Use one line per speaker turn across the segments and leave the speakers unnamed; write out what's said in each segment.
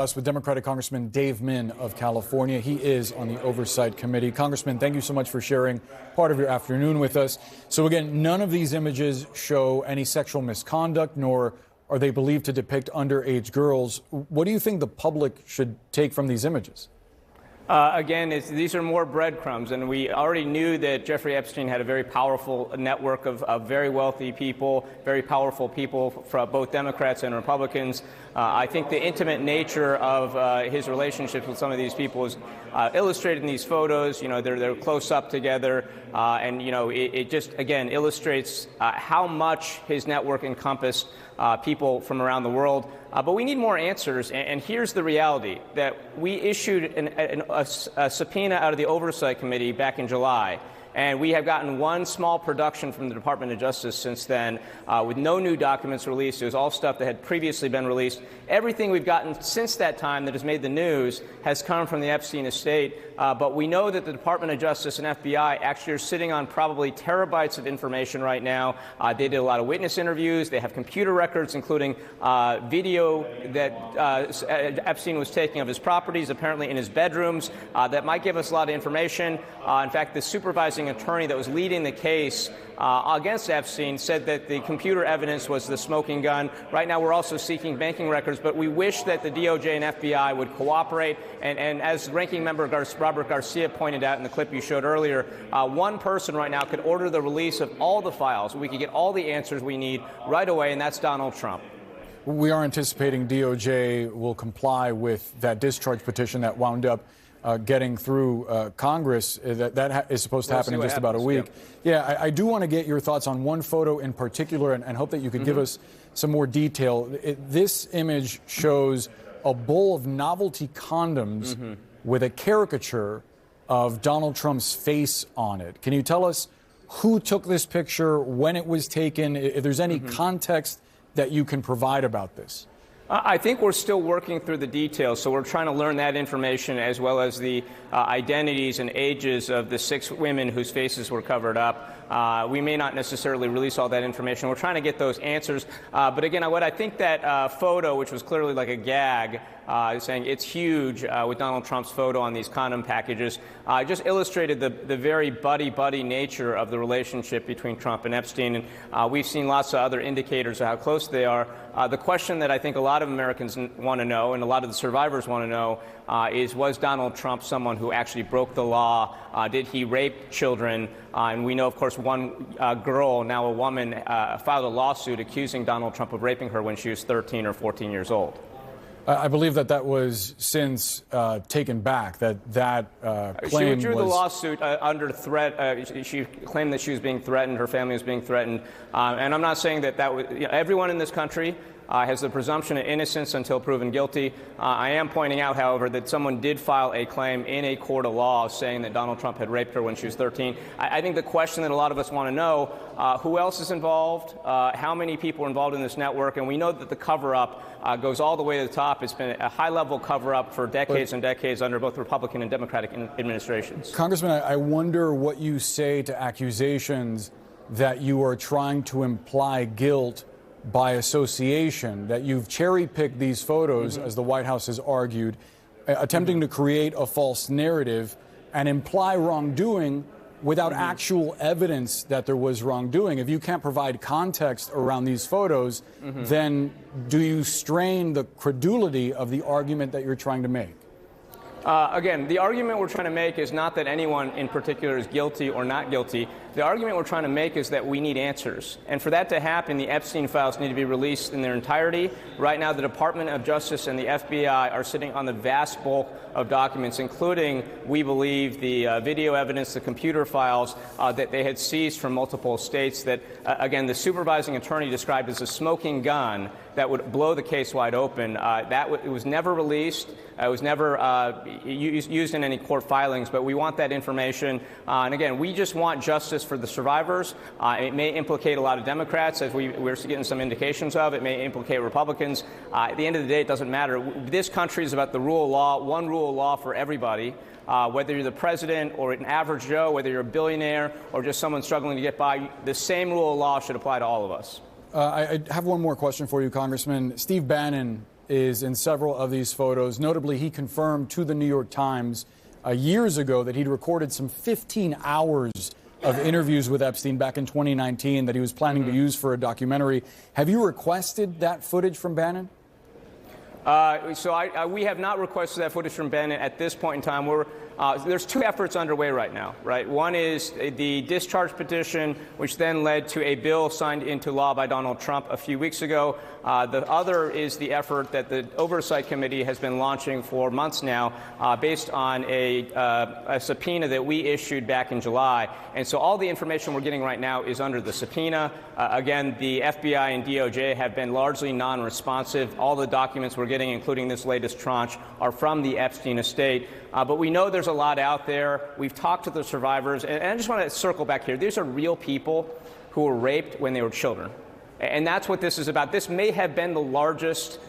Us with Democratic Congressman Dave Min of California. He is on the Oversight Committee. Congressman, thank you so much for sharing part of your afternoon with us. So again, none of these images show any sexual misconduct, nor are they believed to depict underage girls. What do you think the public should take from these images?
Again, these are more breadcrumbs, and we already knew that Jeffrey Epstein had a very powerful network of very wealthy people, very powerful people, from both Democrats and Republicans. I think the intimate nature of his relationships with some of these people is illustrated in these photos. You know, they're close up together, and you know, it just again illustrates how much his network encompassed people from around the world. But we need more answers, and here's the reality, that we issued a subpoena out of the Oversight Committee back in July, and we have gotten one small production from the Department of Justice since then, with no new documents released. It was all stuff that had previously been released. Everything we've gotten since that time that has made the news has come from the Epstein estate, but we know that the Department of Justice and FBI actually are sitting on probably terabytes of information right now. They did a lot of witness interviews. They have computer records, including video that Epstein was taking of his properties, apparently in his bedrooms, that might give us a lot of information. In fact, the supervising attorney that was leading the case against Epstein said that the computer evidence was the smoking gun. Right now, we're also seeking banking records, but we wish that the DOJ and FBI would cooperate. And as Ranking Member Robert Garcia pointed out in the clip you showed earlier, one person right now could order the release of all the files. We could get all the answers we need right away, and that's Donald Trump.
We are anticipating DOJ will comply with that discharge petition that wound up getting through Congress. That is supposed to happen in just about a week. Yeah, I do want to get your thoughts on one photo in particular, and hope that you could give us some more detail. This image shows a bowl of novelty condoms with a caricature of Donald Trump's face on it. Can you tell us who took this picture, when it was taken, if there's any context that you can provide about this?
I think we're still working through the details, so we're trying to learn that information as well as the identities and ages of the 6 women whose faces were covered up. We may not necessarily release all that information. We're trying to get those answers. But again, what I think that photo, which was clearly like a gag, saying it's huge with Donald Trump's photo on these condom packages, just illustrated the very buddy-buddy nature of the relationship between Trump and Epstein. And we've seen lots of other indicators of how close they are. The question that I think a lot of Americans want to know, and a lot of the survivors want to know, is was Donald Trump someone who actually broke the law? Did he rape children? And we know, of course, one girl, now a woman, filed a lawsuit accusing Donald Trump of raping her when she was 13 or 14 years old.
I believe that was since taken back, that claim
She withdrew the lawsuit under threat. She claimed that she was being threatened, her family was being threatened. And I'm not saying that was, everyone in this country has the presumption of innocence until proven guilty. I am pointing out, however, that someone did file a claim in a court of law saying that Donald Trump had raped her when she was 13. I think the question that a lot of us want to know, who else is involved, how many people are involved in this network, and we know that the cover-up goes all the way to the top. It's been a high-level cover-up for decades and decades under both Republican and Democratic administrations.
Congressman, I wonder what you say to accusations that you are trying to imply guilt by association, that you've cherry-picked these photos, as the White House has argued, attempting to create a false narrative and imply wrongdoing without actual evidence that there was wrongdoing. If you can't provide context around these photos, then do you strain the credulity of the argument that you're trying to make?
Again, the argument we're trying to make is not that anyone in particular is guilty or not guilty. The argument we're trying to make is that we need answers. And for that to happen, the Epstein files need to be released in their entirety. Right now, the Department of Justice and the FBI are sitting on the vast bulk of documents, including, we believe, the video evidence, the computer files that they had seized from multiple states that, again, the supervising attorney described as a smoking gun that would blow the case wide open. It was never released. It was never used in any court filings, but we want that information. And again, we just want justice for the survivors. It may implicate a lot of Democrats, as we're getting some indications of. It may implicate Republicans. At the end of the day, it doesn't matter. This country is about the rule of law, one rule of law for everybody. Whether you're the president or an average Joe, whether you're a billionaire or just someone struggling to get by, the same rule of law should apply to all of us.
I have one more question for you, Congressman. Steve Bannon is in several of these photos. Notably, he confirmed to the New York Times years ago that he'd recorded some 15 hours of interviews with Epstein back in 2019 that he was planning to use for a documentary. Have you requested that footage from Bannon?
We have not requested that footage from Bannon at this point in time. There's two efforts underway right now, right? One is the discharge petition, which then led to a bill signed into law by Donald Trump a few weeks ago. The other is the effort that the Oversight Committee has been launching for months now, based on a subpoena that we issued back in July. And so all the information we're getting right now is under the subpoena. Again, the FBI and DOJ have been largely non-responsive. All the documents we're getting, including this latest tranche, are from the Epstein estate. But we know there's a lot out there. We've talked to the survivors. And I just want to circle back here. These are real people who were raped when they were children. And that's what this is about. This may have been the largest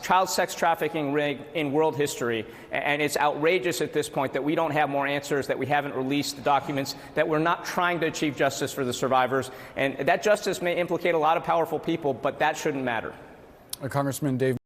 child sex trafficking ring in world history. And it's outrageous at this point that we don't have more answers, that we haven't released the documents, that we're not trying to achieve justice for the survivors. And that justice may implicate a lot of powerful people, but that shouldn't matter.
Congressman Dave